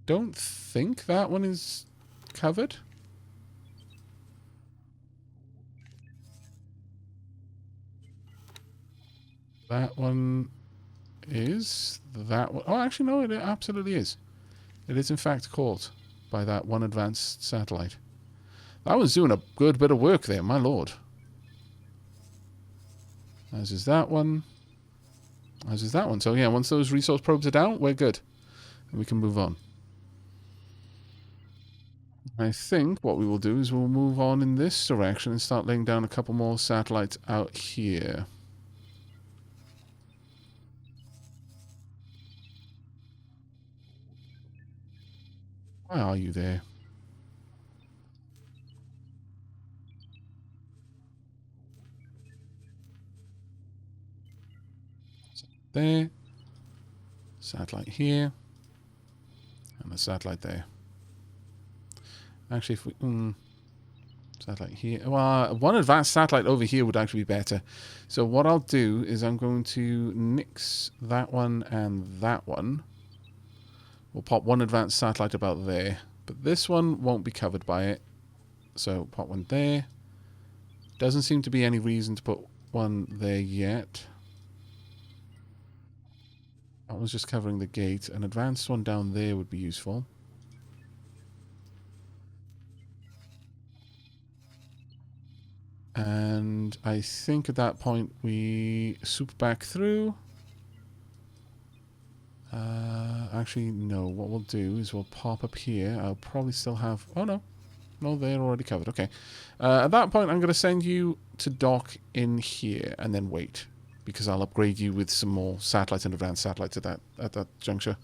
don't think that one is covered. That one is. That one. Oh, actually, no, it absolutely is. It is, in fact, caught by that one advanced satellite. That one's doing a good bit of work there, my lord. As is that one. As is that one. So, yeah, once those resource probes are down, we're good. And we can move on. I think what we will do is we'll move on in this direction and start laying down a couple more satellites out here. Why are you there? There. Satellite here. And a satellite there. Actually, if we... satellite here. Well, one advanced satellite over here would actually be better. So what I'll do is I'm going to nix that one and that one. We'll pop one advanced satellite about there. But this one won't be covered by it. So pop one there. Doesn't seem to be any reason to put one there yet. That was just covering the gate. An advanced one down there would be useful. And I think at that point we swoop back through. Actually, no. What we'll do is we'll pop up here. I'll probably still have... Oh, no. No, they're already covered. Okay. At that point, I'm going to send you to dock in here and then wait. Because I'll upgrade you with some more satellites and advanced satellites at that juncture.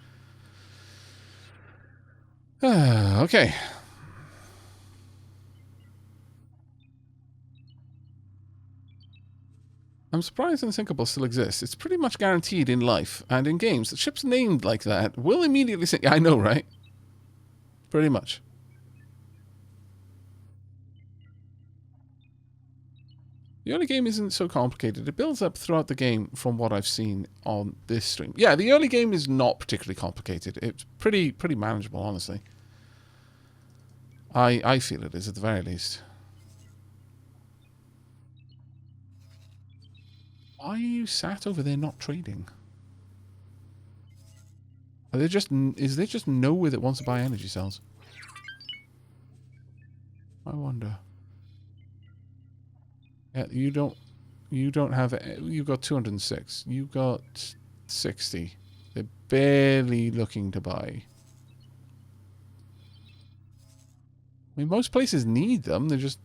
Okay. I'm surprised Unsinkable still exists. It's pretty much guaranteed in life and in games that ships named like that will immediately sink. I know, right? Pretty much. The early game isn't so complicated. It builds up throughout the game from what I've seen on this stream. Yeah, the early game is not particularly complicated. It's pretty manageable, honestly. I feel it is, at the very least. Why are you sat over there not trading? Are there just... Is there just nowhere that wants to buy energy cells? I wonder. Yeah, you don't have... You've got 206. You've got 60. They're barely looking to buy. I mean, most places need them. They're just...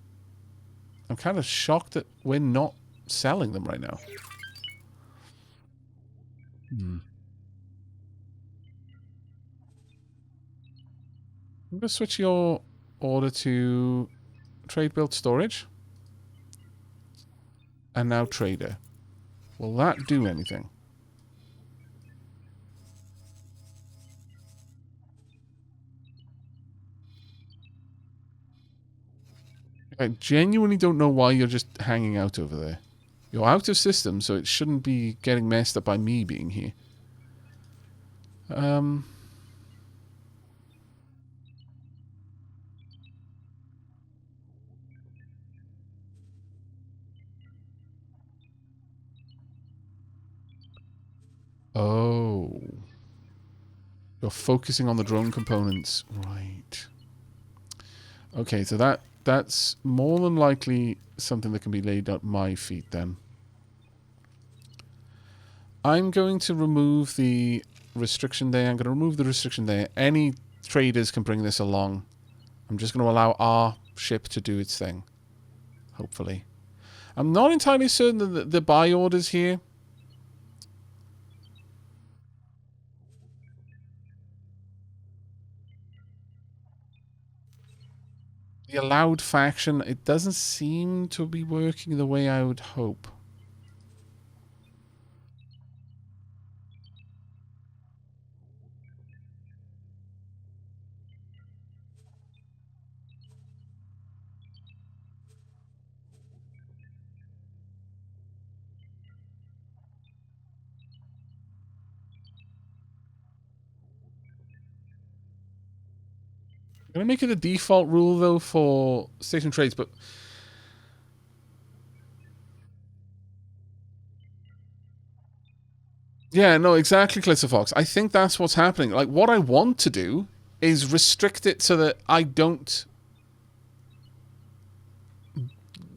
I'm kind of shocked that we're not selling them right now. I'm going to switch your order to trade built storage. And now trader. Will that do anything? I genuinely don't know why you're just hanging out over there. You're out of system, so it shouldn't be getting messed up by me being here. Oh. You're focusing on the drone components. Right. Okay, so that's more than likely something that can be laid at my feet then. I'm going to remove the restriction there. I'm going to remove the restriction there. Any traders can bring this along. I'm just going to allow our ship to do its thing. Hopefully. I'm not entirely certain that the buy orders here... The allowed faction, it doesn't seem to be working the way I would hope. I'm going to make it a default rule, though, for station trades, but... Yeah, no, exactly, Clitter Fox. I think that's what's happening. Like, what I want to do is restrict it so that I don't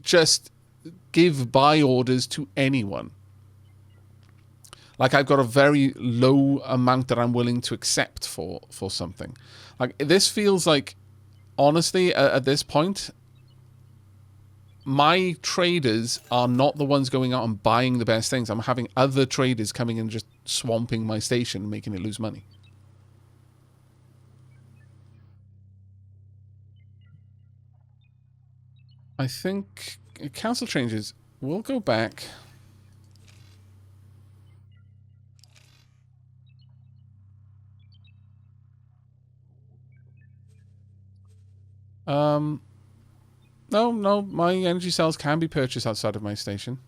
just give buy orders to anyone. Like, I've got a very low amount that I'm willing to accept for something. Like, this feels like, honestly, at this point, my traders are not the ones going out and buying the best things. I'm having other traders coming and just swamping my station and making it lose money. I think council changes. We'll go back. No, my energy cells can be purchased outside of my station.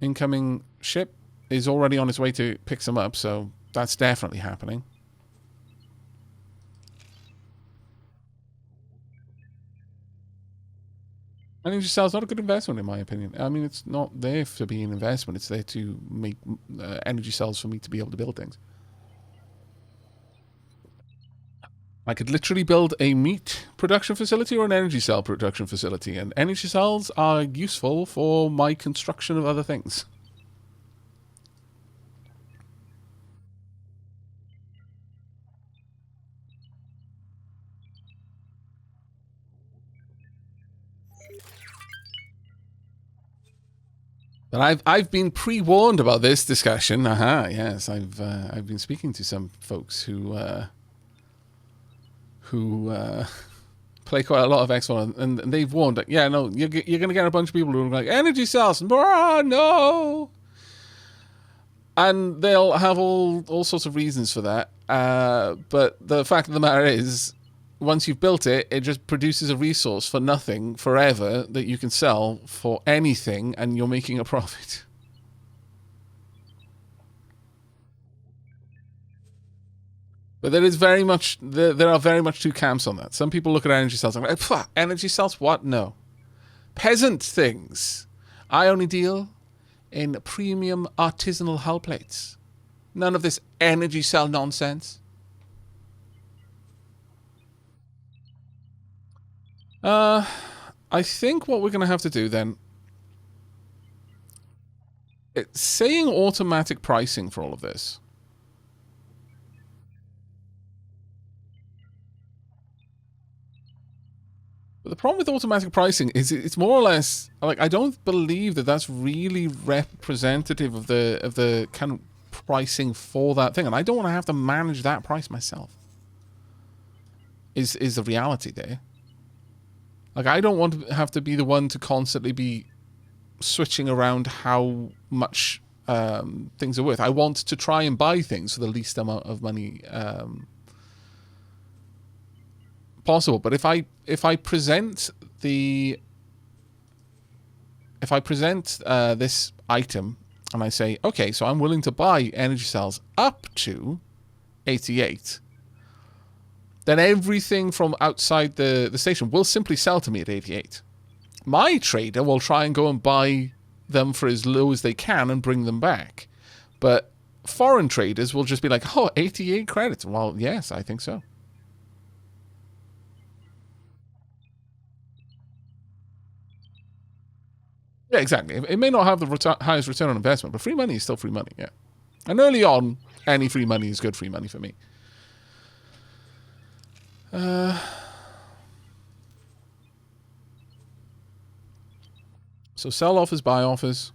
Incoming ship is already on its way to pick them up, so that's definitely happening. Energy cells not a good investment, in my opinion. I mean, it's not there to be an investment. It's there to make energy cells for me to be able to build things. I could literally build a meat production facility or an energy cell production facility, and energy cells are useful for my construction of other things. But I've been pre-warned about this discussion. Aha, yes, I've been speaking to some folks who play quite a lot of X1, and they've warned that, yeah, no, you're going to get a bunch of people who are like, energy cells, no. And they'll have all sorts of reasons for that. But the fact of the matter is, once you've built it, it just produces a resource for nothing forever that you can sell for anything, and you're making a profit. But there is very much there are very much two camps on that. Some people look at energy cells and are like, energy cells, what? No. Peasant things. I only deal in premium artisanal hull plates. None of this energy cell nonsense. I think what we're going to have to do then, it's saying automatic pricing for all of this. But the problem with automatic pricing is it's more or less like, I don't believe that that's really representative of the kind of pricing for that thing, and I don't want to have to manage that price myself. Is the reality there? Like, I don't want to have to be the one to constantly be switching around how much things are worth. I want to try and buy things for the least amount of money possible. But if I present this item and I say, okay, so I'm willing to buy energy cells up to 88, then everything from outside the station will simply sell to me at 88. My trader will try and go and buy them for as low as they can and bring them back. But foreign traders will just be like, oh, 88 credits. Well, yes, I think so. Yeah, exactly. It may not have the highest return on investment, but free money is still free money, yeah. And early on, any free money is good free money for me. So sell offers, buy offers.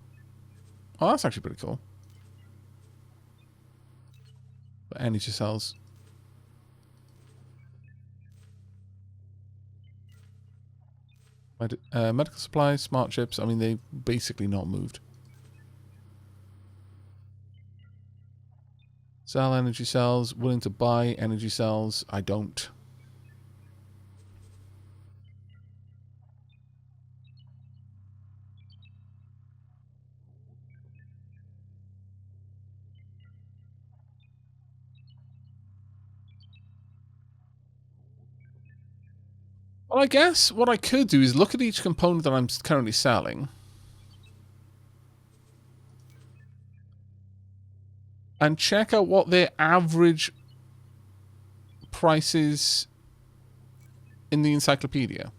Oh, that's actually pretty cool. But energy cells. Medical supplies, smart chips. I mean, they basically not moved. Sell energy cells. Willing to buy energy cells. I don't. Well, I guess what I could do is look at each component that I'm currently selling and check out what their average price is in the encyclopedia.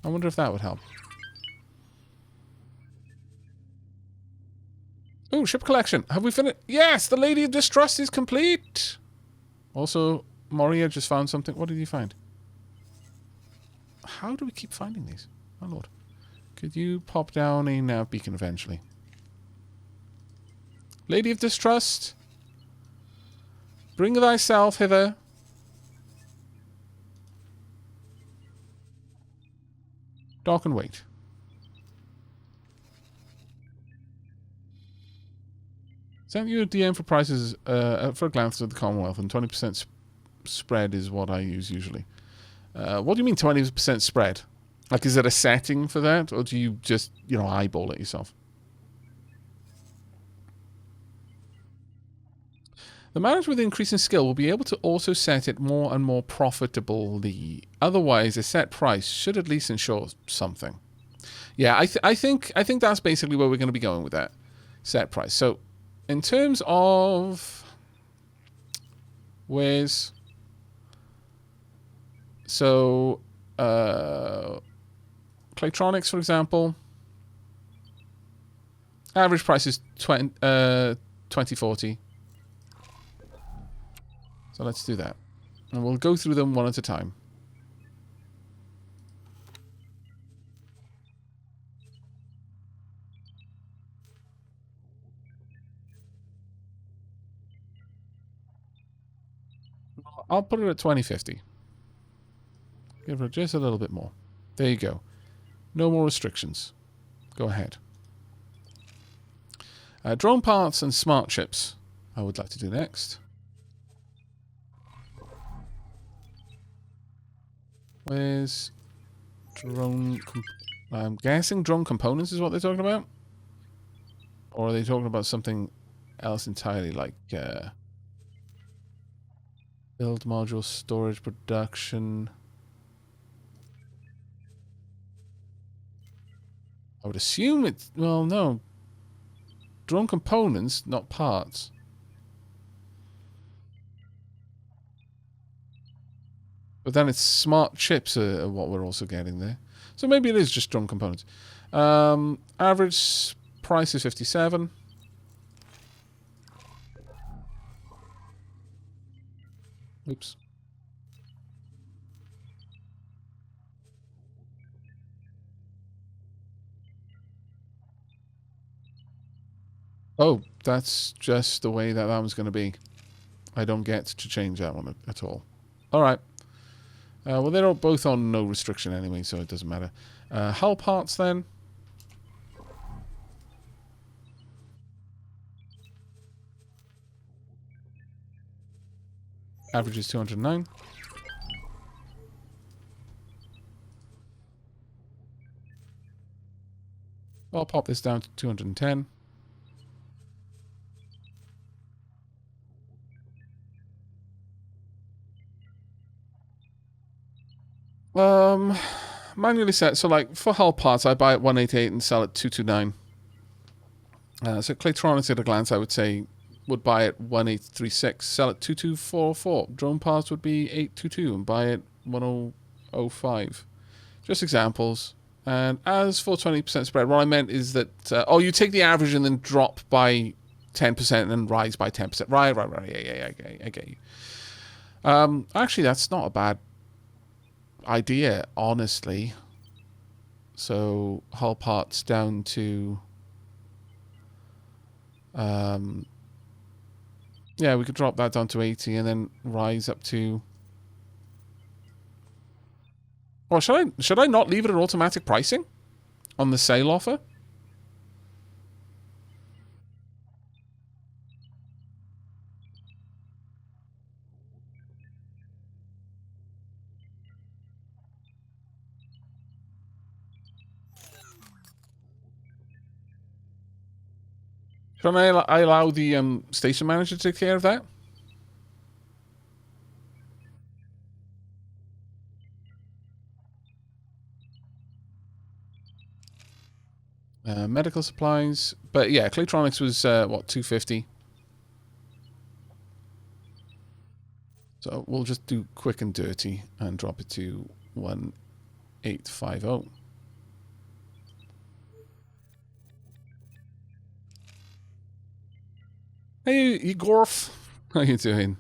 I wonder if that would help. Oh, ship collection. Have we finished? Yes, the Lady of Distrust is complete. Also, Moria just found something. What did you find? How do we keep finding these? My lord. Could you pop down a nav beacon eventually? Lady of Distrust. Bring thyself hither. Dock and wait. Sent you a DM for prices for a glance at the Commonwealth, and 20% spread is what I use usually. What do you mean 20% spread? Like, is it a setting for that, or do you just, eyeball it yourself? The manager with increasing skill will be able to also set it more and more profitably. Otherwise, a set price should at least ensure something. Yeah, I think that's basically where we're going to be going with that set price. So, in terms of where's Claytronics, for example, average price is 2040. So let's do that. And we'll go through them one at a time. I'll put it at 2050. Give it just a little bit more. There you go. No more restrictions. Go ahead. Drone parts and smart chips. I would like to do next. Where's drone? I'm guessing drone components is what they're talking about, or are they talking about something else entirely, like build module, storage, production? I would assume it's, well, no. Drone components, not parts. But then it's smart chips are what we're also getting there. So maybe it is just drone components. Average price is 57. Oops. Oh, that's just the way that one's going to be. I don't get to change that one at all. All right. Well, they're both on no restriction anyway, so it doesn't matter. Hull parts, then. Average is 209. I'll pop this down to 210. Manually set. So, like, for hull parts, I buy at 188 and sell at 229. So, Claytronics at a glance, I would say, would buy at 1836, sell at 2244. Drone parts would be 822 and buy at 1005. Just examples. And as for 20% spread, what I meant is that, you take the average and then drop by 10% and then rise by 10%. Right. Yeah, I get you. Actually, that's not a bad idea, honestly. So, hull parts down to... yeah, we could drop that down to 80 and then rise up to... Well, should I not leave it at automatic pricing on the sale offer? Should I allow the station manager to take care of that? Medical supplies. But yeah, Claytronics was, what, 250? So we'll just do quick and dirty and drop it to 1850. Hey, Igorf. How you doing?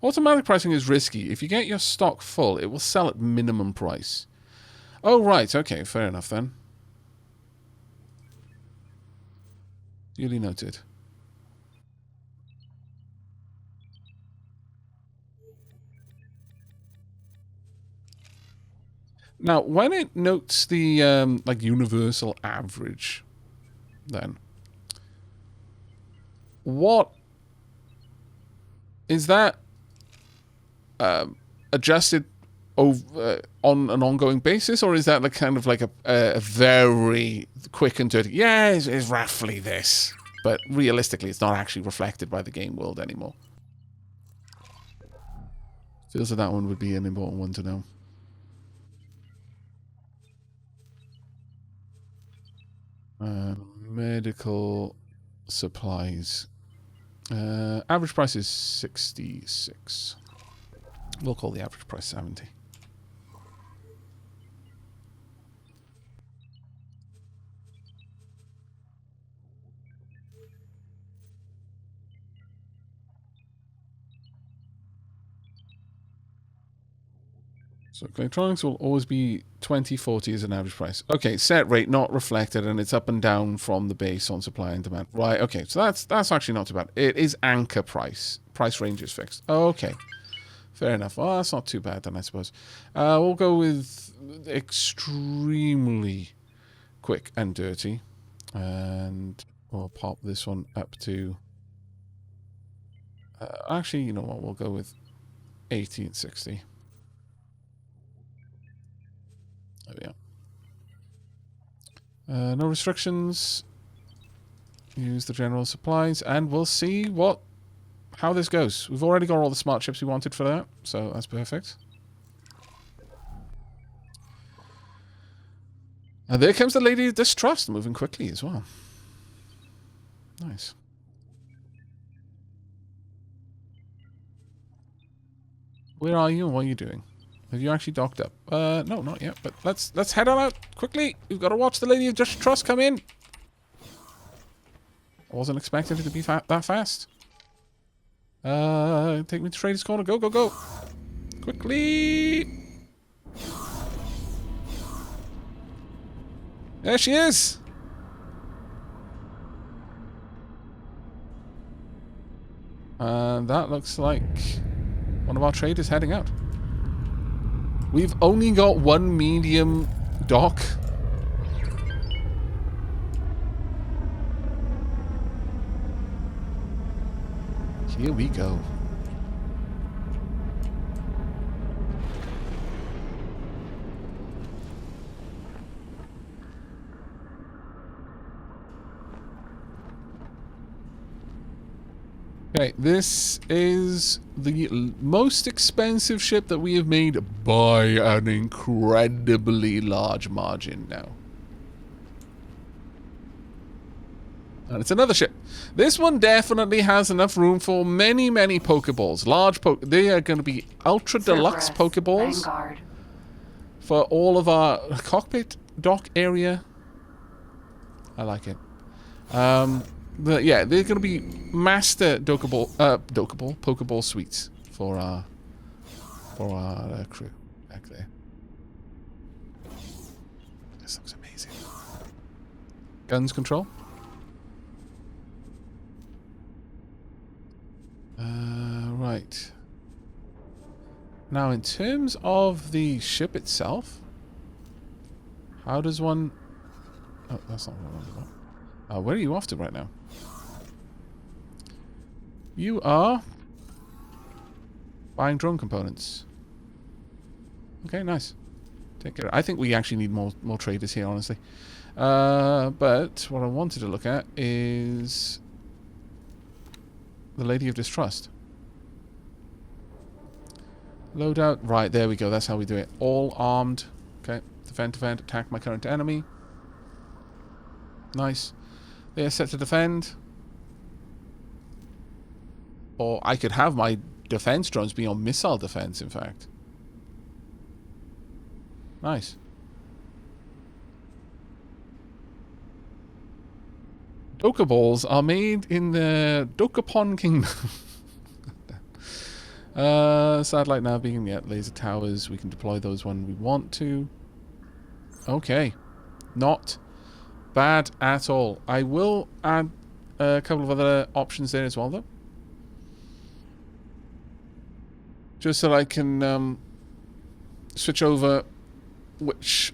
Automatic pricing is risky. If you get your stock full, it will sell at minimum price. Oh, right. Okay, fair enough then. Duly noted. Now, when it notes the like universal average, then what is that adjusted over on an ongoing basis, or is that like kind of like a very quick and dirty? Yeah, it's roughly this, but realistically, it's not actually reflected by the game world anymore. Feels like that one would be an important one to know. Medical supplies. Average price is 66. We'll call the average price 70. So electronics will always be 2040 as an average price. Okay, set rate not reflected, and it's up and down from the base on supply and demand. Right, okay, so that's actually not too bad. It is anchor price. Price range is fixed. Okay, fair enough. Well, that's not too bad then, I suppose. We'll go with extremely quick and dirty. And we'll pop this one up to... actually, you know what? We'll go with 80 and 60. There we are. No restrictions. Use the general supplies, and we'll see how this goes. We've already got all the smart chips we wanted for that, so that's perfect. And there comes the Lady of Distrust, moving quickly as well. Nice. Where are you and what are you doing? Have you actually docked up? No, not yet. But let's head on out quickly. We've got to watch the Lady of Distrust come in. I wasn't expecting it to be that fast. Take me to Trader's Corner. Go, go, go. Quickly. There she is. And that looks like one of our traders heading out. We've only got one medium dock. Here we go. Okay, this is the most expensive ship that we have made by an incredibly large margin now. And it's another ship. This one definitely has enough room for many, many Pokeballs. They are going to be ultra deluxe Pokeballs Vanguard. For all of our cockpit dock area. I like it. But yeah, they're going to be master Pokeball suites for our crew back there. This looks amazing. Guns control. Right. Now, in terms of the ship itself, how does one... Oh, that's not what I want. Where are you off to right now? You are buying drone components. Okay, nice. Take care. I think we actually need more traders here, honestly. But what I wanted to look at is the Lady of Distrust. Loadout. Right, there we go. That's how we do it. All armed. Okay. Defend, attack my current enemy. Nice. They are set to defend. Or I could have my defense drones be on missile defense, in fact. Nice. Doka balls are made in the Dokapon Kingdom. Satellite nav beacon, yeah, laser towers. We can deploy those when we want to. Okay. Not bad at all. I will add a couple of other options there as well, though. Just so I can switch over which...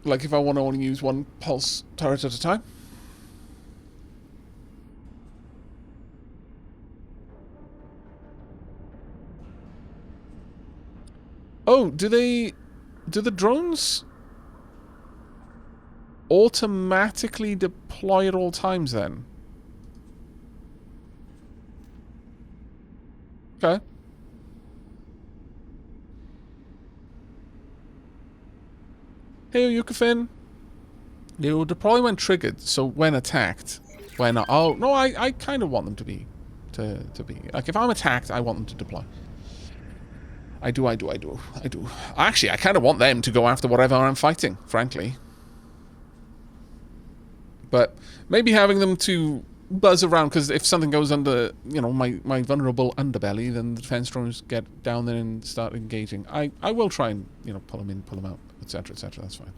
Like if I want to only use one pulse turret at a time. Oh, do the drones automatically deploy at all times then? Okay. Hey, Yukafin. They will deploy when triggered, so when attacked. When... Oh, no, I kind of want them to be... To be... Like, if I'm attacked, I want them to deploy. I do. Actually, I kind of want them to go after whatever I'm fighting, frankly. But maybe having them to buzz around, because if something goes under, you know, my vulnerable underbelly, then the defense drones get down there and start engaging. I will try and, you know, pull them in, pull them out, etc., etc. That's fine.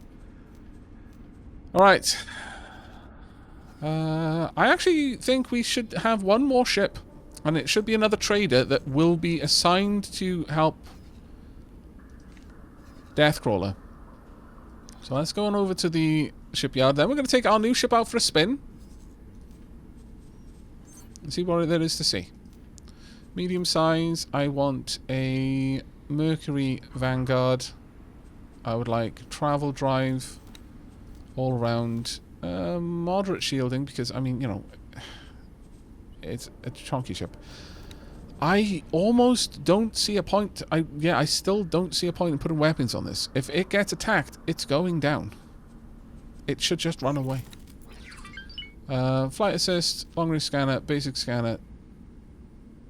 Alright. I actually think we should have one more ship, and it should be another trader that will be assigned to help Deathcrawler. So let's go on over to the shipyard. Then we're going to take our new ship out for a spin. And see what there is to see. Medium size. I want a Mercury Vanguard. I would like travel drive all around. Moderate shielding because, I mean, you know, it's a chunky ship. I almost don't see a point. I still don't see a point in putting weapons on this. If it gets attacked, it's going down. It should just run away. Flight assist, long range scanner, basic scanner.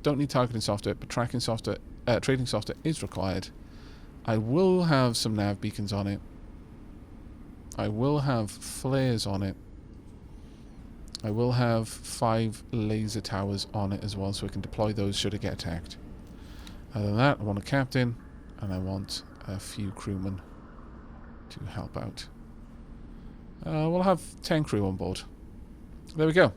Don't need targeting software, but tracking software, trading software is required. I will have some nav beacons on it. I will have flares on it. I will have 5 laser towers on it as well, so we can deploy those should it get attacked. Other than that, I want a captain, and I want a few crewmen to help out. We'll have 10 crew on board. There we go.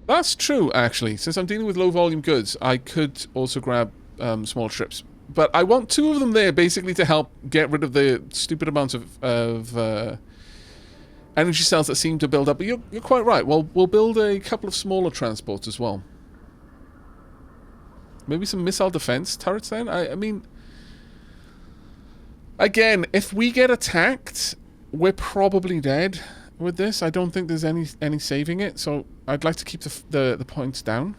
That's true, actually. Since I'm dealing with low-volume goods, I could also grab small trips. But I want 2 of them there, basically, to help get rid of the stupid amounts of energy cells that seem to build up. But you're quite right. Well, we'll build a couple of smaller transports as well. Maybe some missile defense turrets then? I mean... Again, if we get attacked, we're probably dead with this. I don't think there's any saving it, so I'd like to keep the points down.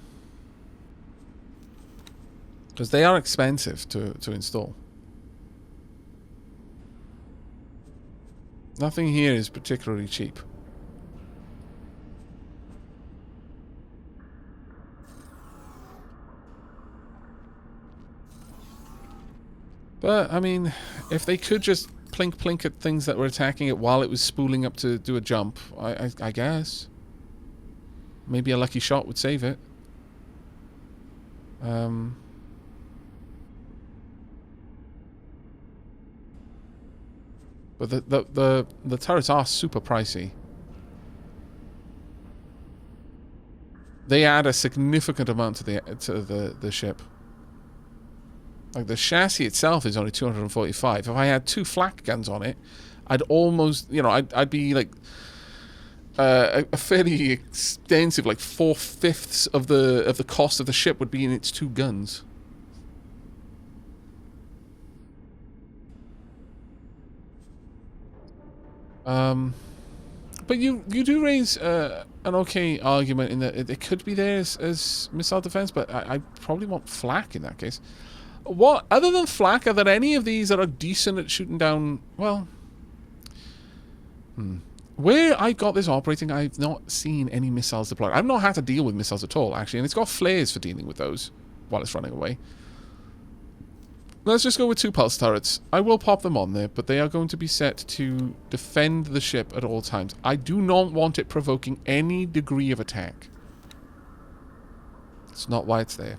Because they are expensive to install. Nothing here is particularly cheap. But, I mean, if they could just plink at things that were attacking it while it was spooling up to do a jump, I guess. Maybe a lucky shot would save it. But the turrets are super pricey. They add a significant amount to the ship. Like the chassis itself is only 245. If I had 2 flak guns on it, I'd almost, you know, I'd be like a fairly extensive, like 4/5 of the cost of the ship would be in its 2 guns. But you do raise an okay argument in that it could be there as missile defense, but I probably want flak in that case. What, other than flak, are there any of these that are decent at shooting down? Well, where I got this operating, I've not seen any missiles deployed. I've not had to deal with missiles at all, actually, and it's got flares for dealing with those while it's running away. Let's just go with 2 pulse turrets. I will pop them on there, but they are going to be set to defend the ship at all times. I do not want it provoking any degree of attack. It's not why it's there.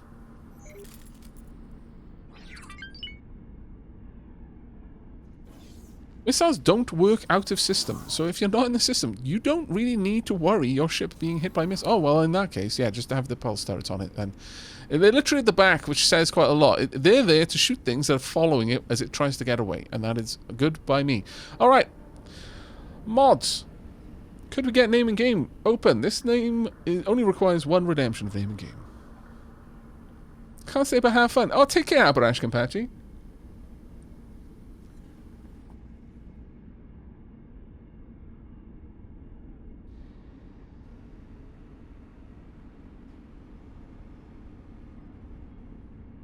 Missiles don't work out of system, so if you're not in the system, you don't really need to worry your ship being hit by missiles. Oh, well, in that case, yeah, just have the pulse turrets on it then. They're literally at the back, which says quite a lot. They're there to shoot things that are following it as it tries to get away, and that is good by me. Alright. Mods. Could we get name and game? Open. This name only requires 1 redemption of name and game. Can't say but have fun. Oh, take care, Abarash Kampachi.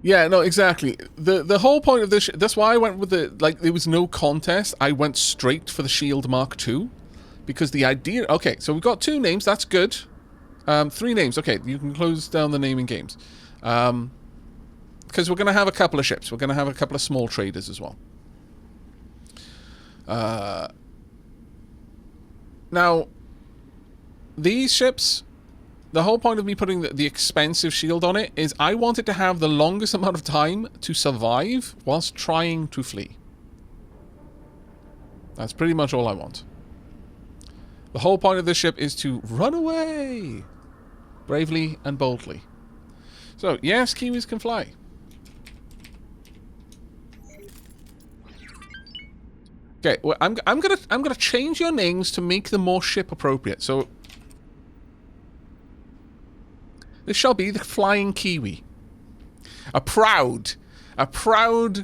Yeah, no, exactly. The whole point of this, that's why I went with the, like, there was no contest. I went straight for the Shield Mark II. Because the idea, okay, so we've got 2 names, that's good. 3 names, okay, you can close down the naming games. Because we're going to have a couple of ships. We're going to have a couple of small traders as well. Now, these ships, the whole point of me putting the expensive shield on it is I want it to have the longest amount of time to survive whilst trying to flee. That's pretty much all I want. The whole point of this ship is to run away bravely and boldly. So, yes, Kiwis can fly. Okay, well, I'm gonna change your names to make them more ship appropriate. So this shall be the Flying Kiwi. A proud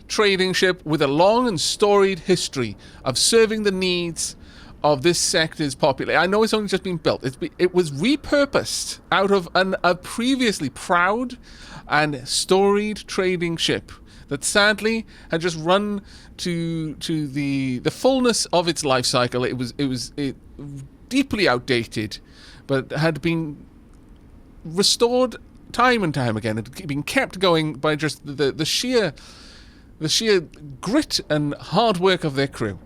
trading ship with a long and storied history of serving the needs of this sector's population. I know it's only just been built. It was repurposed out of a previously proud and storied trading ship that sadly had just run to the fullness of its life cycle. It was deeply outdated, but had been restored time and time again. It had been kept going by just the sheer grit and hard work of their crew.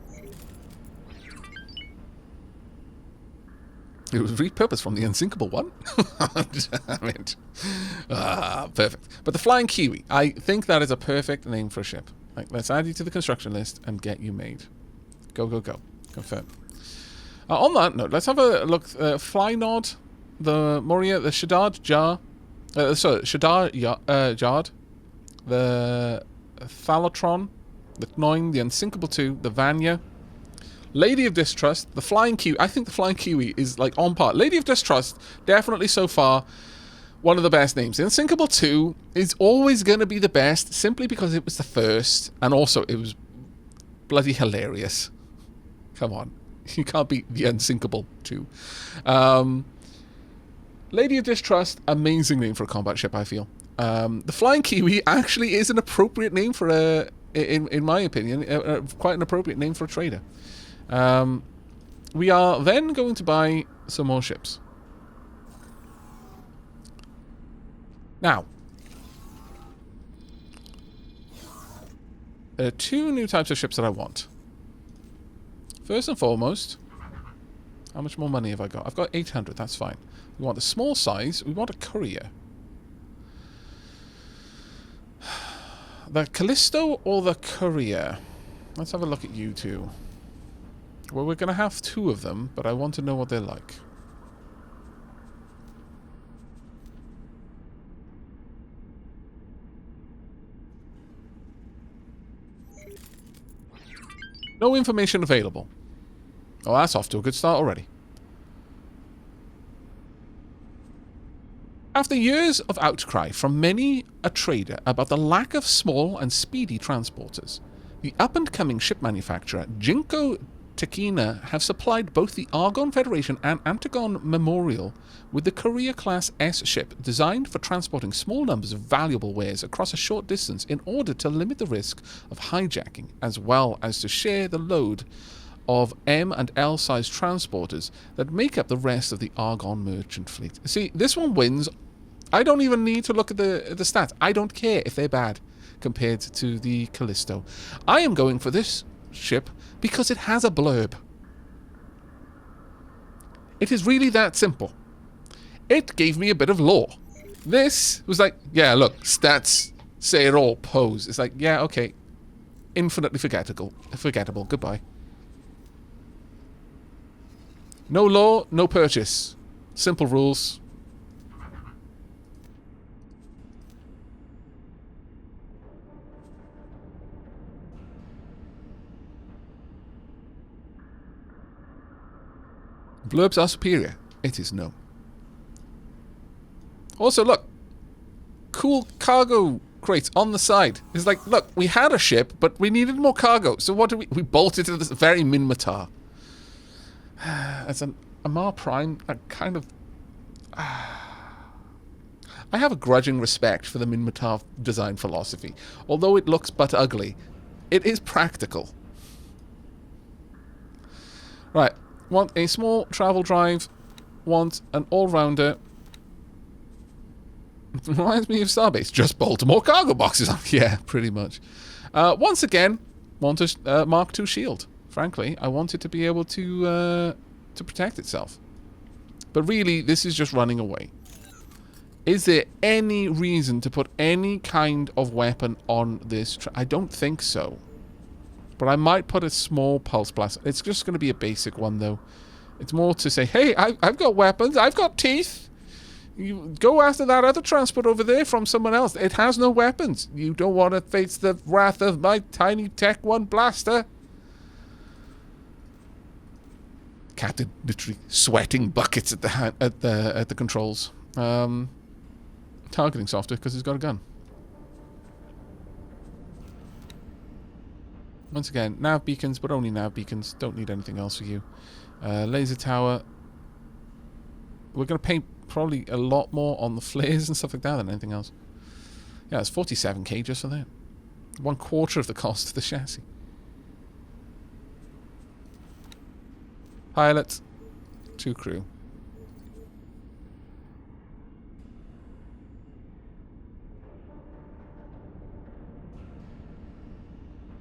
It was repurposed from the Unsinkable one. Damn it. Perfect. But the Flying Kiwi, I think that is a perfect name for a ship. Like, let's add you to the construction list and get you made. Go, go, go. Confirm. On that note, let's have a look. Flynod, the Moria, the Shadad Jar, Yard, the Thalatron, the Knoin, the Unsinkable 2, the Vanya, Lady of Distrust, the Flying Kiwi. I think the Flying Kiwi is like on par. Lady of Distrust, definitely so far one of the best names. The Unsinkable 2 is always going to be the best simply because it was the first, and also it was bloody hilarious. Come on. You can't beat the Unsinkable 2. Lady of Distrust, amazing name for a combat ship, I feel. The Flying Kiwi actually is an appropriate name for a, in my opinion, quite an appropriate name for a trader. We are then going to buy some more ships. Now, there are 2 new types of ships that I want. First and foremost, how much more money have I got? I've got 800, that's fine. We want a small size, we want a courier. The Callisto or the courier? Let's have a look at you two. Well, we're going to have 2 of them, but I want to know what they're like. No information available. Oh, that's off to a good start already. After years of outcry from many a trader about the lack of small and speedy transporters, the up-and-coming ship manufacturer Jinko Tekina have supplied both the Argon Federation and Antagon Memorial with the Courier-class S-ship designed for transporting small numbers of valuable wares across a short distance in order to limit the risk of hijacking, as well as to share the load of M and L-sized transporters that make up the rest of the Argon merchant fleet. See, this one wins. I don't even need to look at the stats. I don't care if they're bad compared to the Callisto. I am going for this ship because it has a blurb. It is really that simple. It gave me a bit of lore. This was like, yeah, look, stats say it all, pose. It's like, yeah, okay. Infinitely forgettable. Goodbye. No law, no purchase. Simple rules. Blurbs are superior. It is no. Also, look. Cool cargo crates on the side. It's like, look, we had a ship, but we needed more cargo. So what do we... We bolted to this very Minmatar. As an Amar Prime, I kind of... I have a grudging respect for the Minmatar design philosophy. Although it looks but ugly, it is practical. Right. Want a small travel drive. Want an all-rounder. Reminds me of Starbase. Just bolt more cargo boxes on. Yeah, pretty much. Once again, want a Mark II shield. Frankly, I want it to be able to protect itself. But really, this is just running away. Is there any reason to put any kind of weapon on this? I don't think so. But I might put a small pulse blast. It's just going to be a basic one, though. It's more to say, hey, I've got weapons. I've got teeth. You go after that other transport over there from someone else. It has no weapons. You don't want to face the wrath of my tiny Tech 1 blaster. Captain literally sweating buckets at the controls. Targeting software because he's got a gun. Once again, nav beacons, but only nav beacons. Don't need anything else for you. Laser tower. We're going to paint probably a lot more on the flares and stuff like that than anything else. Yeah, it's 47k just for that. 1/4 of the cost of the chassis. Pilot. 2 crew.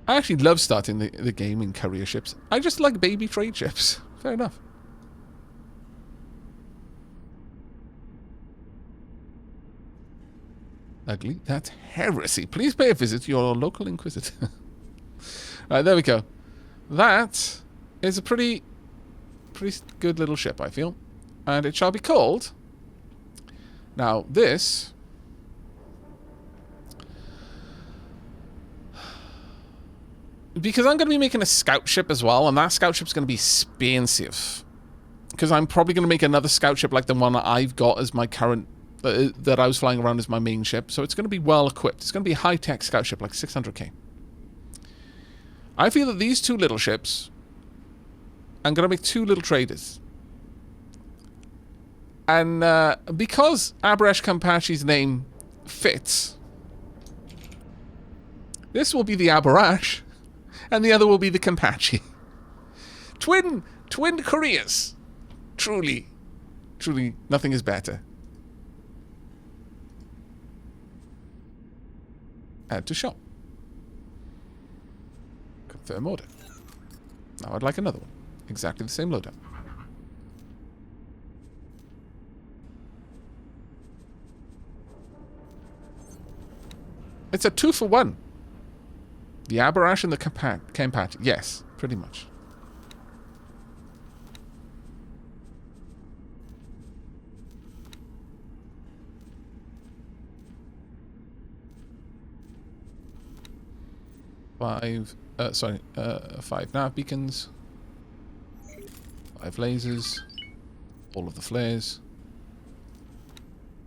I actually love starting the game in carrier ships. I just like baby trade ships. Fair enough. Ugly. That's heresy. Please pay a visit to your local inquisitor. Right, there we go. That is a pretty good little ship, I feel. And it shall be called... Now, this... Because I'm going to be making a scout ship as well, and that scout ship's going to be expensive. Because I'm probably going to make another scout ship like the one that I've got as my current... that I was flying around as my main ship. So it's going to be well equipped. It's going to be a high-tech scout ship, like 600k. I feel that these 2 little ships... I'm going to make 2 little traders. And because Abrash Kampachi's name fits... This will be the Abarash... And the other will be the Kampachi. Twin careers. Truly, nothing is better. Add to shop. Confirm order. Now I'd like another one. Exactly the same loadout. It's a 2-for-1. The Abarash and the Kampachi. Yes, pretty much. Five nav beacons. 5 lasers. All of the flares.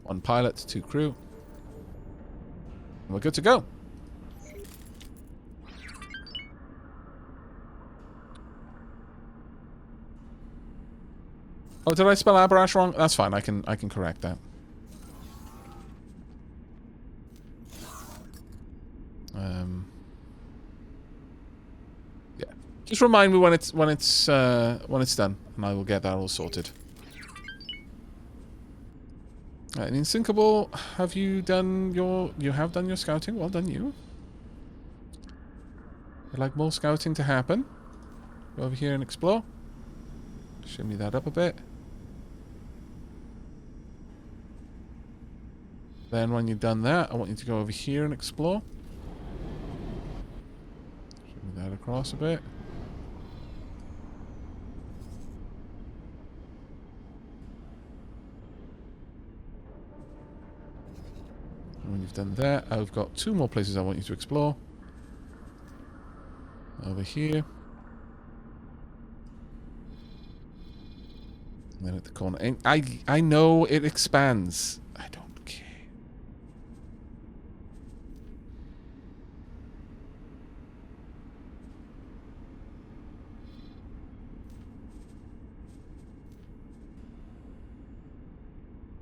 1 pilot, 2 crew. And we're good to go. Oh, did I spell Aavak wrong? That's fine. I can correct that. Yeah. Just remind me when it's done, and I will get that all sorted. Right, and Insinkable, have you done your... You have done your scouting? Well done, you. I'd like more scouting to happen. Go over here and explore. Shimmy that up a bit. Then when you've done that, I want you to go over here and explore. Shimmy that across a bit. And when you've done that, I've got 2 more places I want you to explore. Over here. And then at the corner. And I know it expands. I don't care.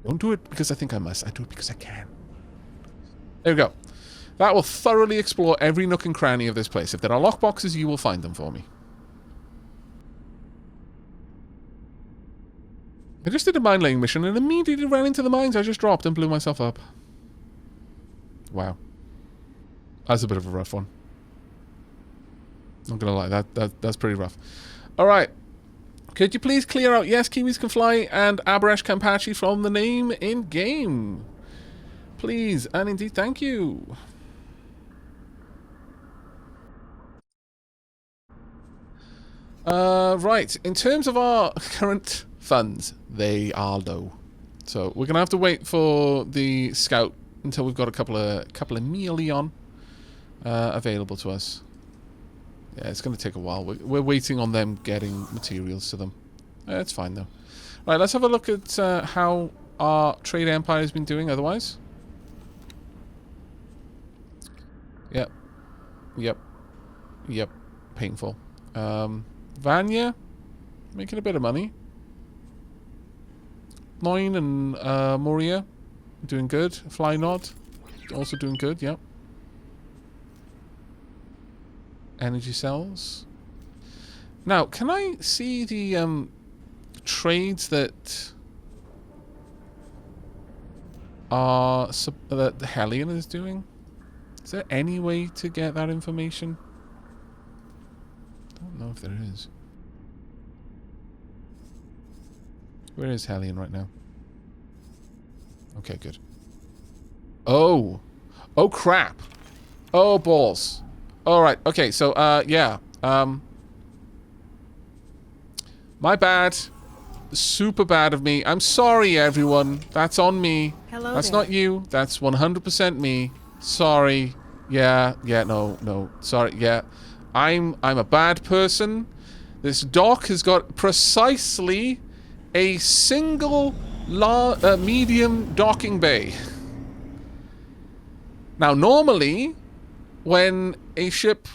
Don't do it because I think I must. I do it because I can. There we go. That will thoroughly explore every nook and cranny of this place. If there are lockboxes, you will find them for me. I just did a mine laying mission and immediately ran into the mines I just dropped and blew myself up. Wow. That's a bit of a rough one. Not gonna lie, that's pretty rough. Alright. Could you please clear out Yes, Kiwis Can Fly and Aavak Kampachi from the name in game? Please, and indeed thank you. Right, in terms of our current funds, they are low. So we're gonna have to wait for the scout until we've got a couple of million available to us. Yeah, it's gonna take a while. We're waiting on them getting materials to them. It's fine though. Right, let's have a look at how our trade empire has been doing otherwise. Yep. Yep. Yep. Painful. Vanya, making a bit of money. Noin and Moria, doing good. Fly Nod, also doing good, yep. Energy cells. Now, can I see the trades that are that the Hellion is doing? Is there any way to get that information? I don't know if there is. Where is Hellion right now? Okay, good. Oh! Oh, crap! Oh, balls. Alright, okay, so, yeah. My bad. Super bad of me. I'm sorry, everyone. That's on me. Hello That's there. not you. That's 100% me. Sorry. Yeah, no. Sorry, yeah. I'm a bad person. This dock has got precisely a single medium docking bay. Now, normally, when a ship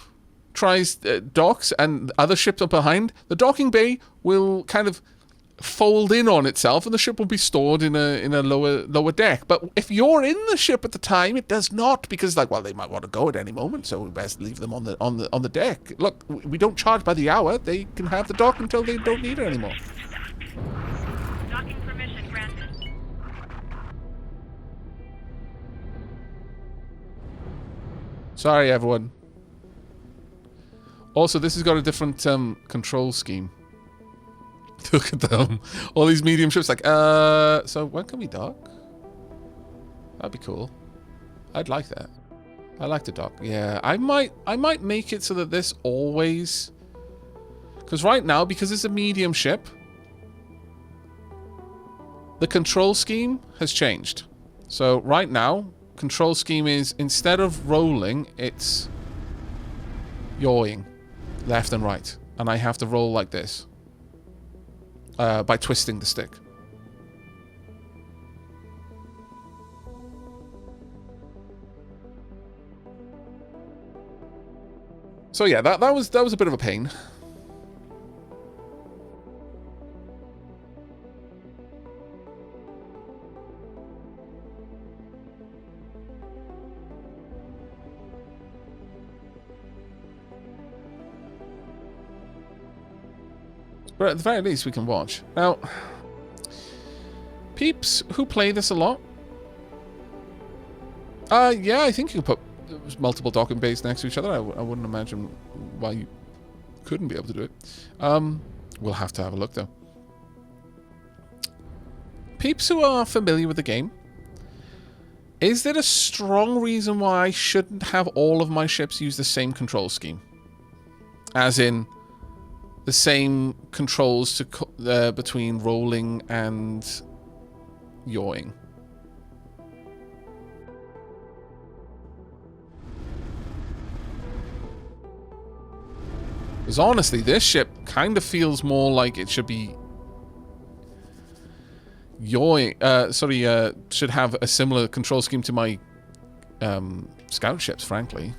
tries docks and other ships are behind, the docking bay will kind of fold in on itself and the ship will be stored in a lower deck. But if you're in the ship at the time, it does not, because like, well, they might want to go at any moment, so we best leave them on the deck. Look, we don't charge by the hour. They can have the dock until they don't need it anymore. Docking permission granted. Sorry, everyone. Also, this has got a different control scheme. Look at them. All these medium ships like, so when can we dock? That'd be cool. I'd like that. I like to dock. Yeah, I might make it so that this always... Because right now, because it's a medium ship, the control scheme has changed. So right now, control scheme is, instead of rolling, it's yawing left and right. And I have to roll like this. By twisting the stick. So yeah, that was a bit of a pain. But at the very least, we can watch. Now, peeps who play this a lot, yeah, I think you can put multiple docking bays next to each other. I wouldn't imagine why you couldn't be able to do it. We'll have to have a look, though. Peeps who are familiar with the game, is there a strong reason why I shouldn't have all of my ships use the same control scheme? As in, the same controls to between rolling and yawing. Because honestly, this ship kind of feels more like it should be yawing. Should have a similar control scheme to my scout ships, frankly.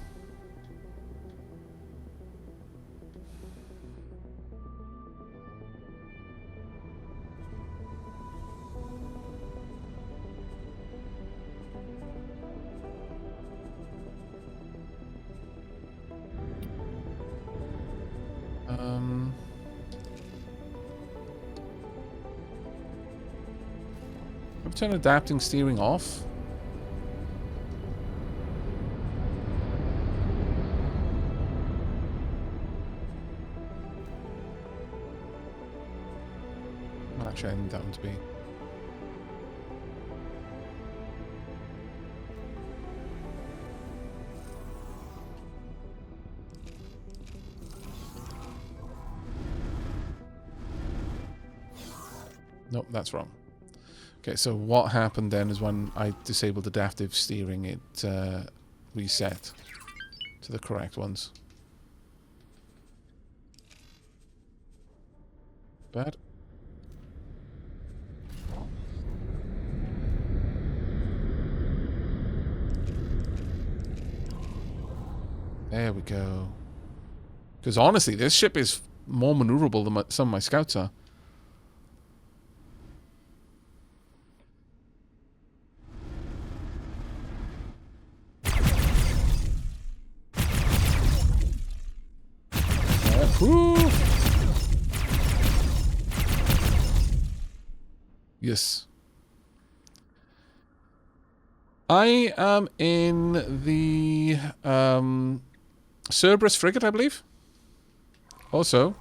Turn adapting steering off. Actually, I need that one to be. Nope, that's wrong. Okay, so what happened then is when I disabled adaptive steering, it reset to the correct ones. Bad. There we go. Because honestly, this ship is more maneuverable than some of my scouts are. Woo. Yes. I am in the Cerberus frigate, I believe. Also,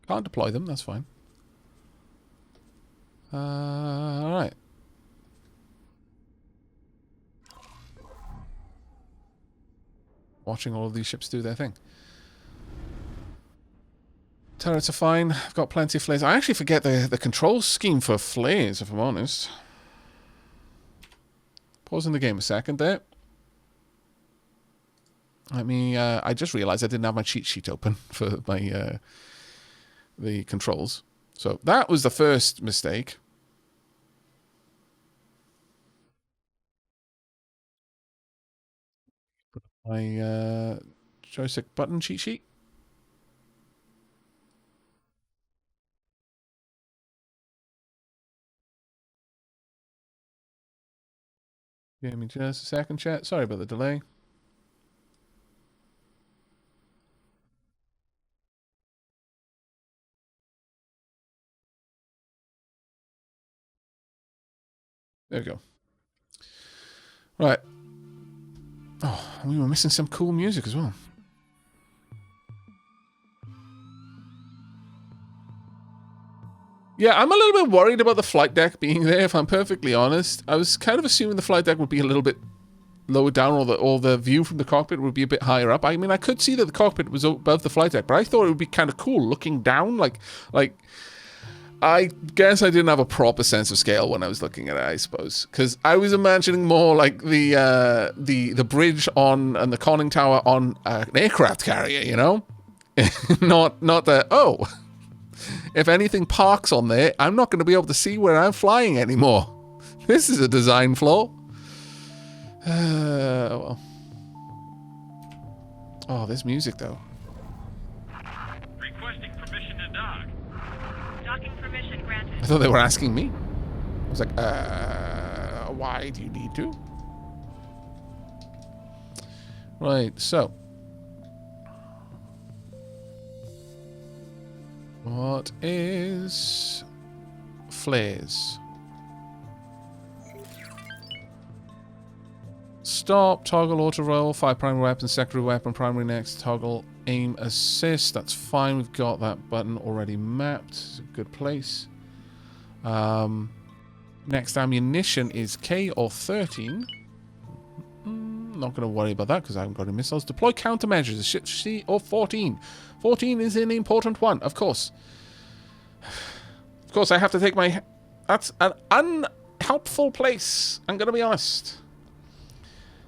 can't deploy them, that's fine. Alright. Watching all of these ships do their thing. Turrets are fine. I've got plenty of flares. I actually forget the control scheme for flares, if I'm honest. Pausing the game a second there. Let me... I just realized I didn't have my cheat sheet open for my the controls. So that was the first mistake. My joystick button cheat sheet. Give me just a second, chat. Sorry about the delay. There we go. Right. Oh, we were missing some cool music as well. Yeah, I'm a little bit worried about the flight deck being there, if I'm perfectly honest. I was kind of assuming the flight deck would be a little bit lower down, or the view from the cockpit would be a bit higher up. I mean, I could see that the cockpit was above the flight deck, but I thought it would be kind of cool looking down, like I guess I didn't have a proper sense of scale when I was looking at it, I suppose, because I was imagining more like the bridge on and the conning tower on an aircraft carrier, you know, not the if anything parks on there, I'm not going to be able to see where I'm flying anymore. This is a design flaw. Well. Oh, there's music though. Requesting permission to dock. Docking permission granted. I thought they were asking me. I was like, why do you need to? Right, so. What is flares? Stop, toggle auto roll, fire primary weapon, secondary weapon, primary next, toggle aim assist. That's fine. We've got that button already mapped. It's a good place. Next ammunition is K or 13. Not going to worry about that because I haven't got any missiles. Deploy countermeasures. Ship C or 14. 14 is an important one, of course. Of course, I have to take my... That's an unhelpful place. I'm going to be honest.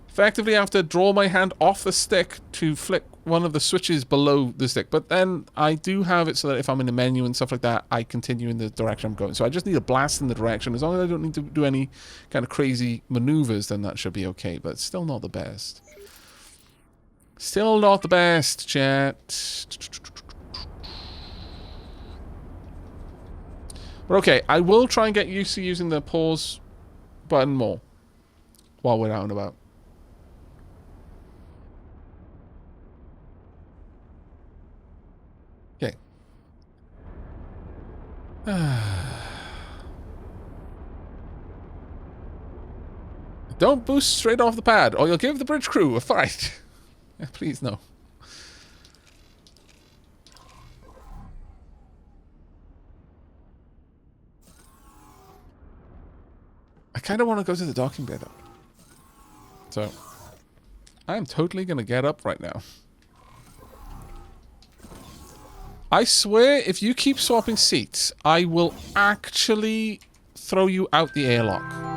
Effectively, I have to draw my hand off the stick to flick one of the switches below the stick. But then I do have it so that if I'm in the menu and stuff like that, I continue in the direction I'm going. So I just need a blast in the direction. As long as I don't need to do any kind of crazy maneuvers, then that should be okay. But it's still not the best. Still not the best, chat. But okay, I will try and get used to using the pause button more while we're out and about. Okay. Don't boost straight off the pad, or you'll give the bridge crew a fright. Please, no. I kind of want to go to the docking bay, though. So, I am totally going to get up right now. I swear, if you keep swapping seats, I will actually throw you out the airlock.